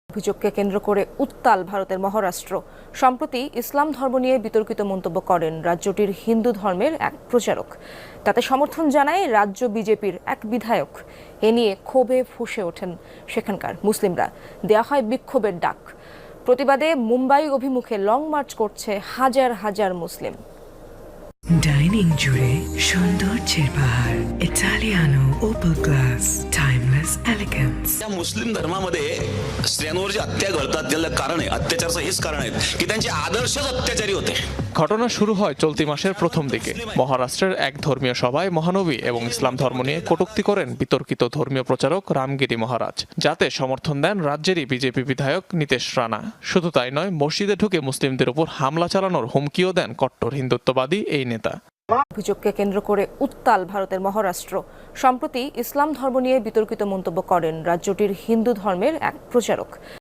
অভিযোগকে কেন্দ্র করে উত্তাল ভারতের মহারাষ্ট্র। সম্প্রতি ইসলাম ধর্ম নিয়ে বিতর্কিত মন্তব্য করেন রাজ্যটির হিন্দু ধর্মের এক প্রচারক। তাতে সমর্থন জানায় রাজ্য বিজেপির এক বিধায়ক। এ নিয়ে ক্ষোভে ফুঁসে ওঠেন সেখানকার মুসলিমরা। দেয়া হয় বিক্ষোভের ডাক। প্রতিবাদে মুম্বাই অভিমুখে লং মার্চ করছে হাজার হাজার মুসলিম। ডাইনিং জুড়ে সৌন্দর্যের পাহাড়, ইটালিয়ানো ওপেল গ্লাस, टाइमलेस एलिगन्स। या मुस्लिम धर्मामध्ये स्त्रियांवर जे हत्या घडतात त्याला कारण आहे, अत्याचाराचं हेच कारण आहे की त्यांचे आदर्शच अत्याचारी होते। ঘটনা শুরু হয় চলতি মাসের প্রথম দিকে। মহারাষ্ট্রের এক ধর্মীয় সভায় মহানবী এবং ইসলাম ধর্ম নিয়ে কটূক্তি করেন বিতর্কিত ধর্মীয় প্রচারক রামগিরি মহারাজ, যাতে সমর্থন দেন রাজ্যেরই বিজেপি বিধায়ক নীতেশ রানা। শুধু তাই নয়, মসজিদে ঢুকে মুসলিমদের উপর হামলা চালানোর হুমকিও দেন কট্টর হিন্দুত্ববাদী এই নেতা। অভিযোগকে কেন্দ্র করে উত্তাল ভারতের মহারাষ্ট্র। সম্প্রতি ইসলাম ধর্ম নিয়ে বিতর্কিত মন্তব্য করেন রাজ্যটির হিন্দু ধর্মের এক প্রচারক।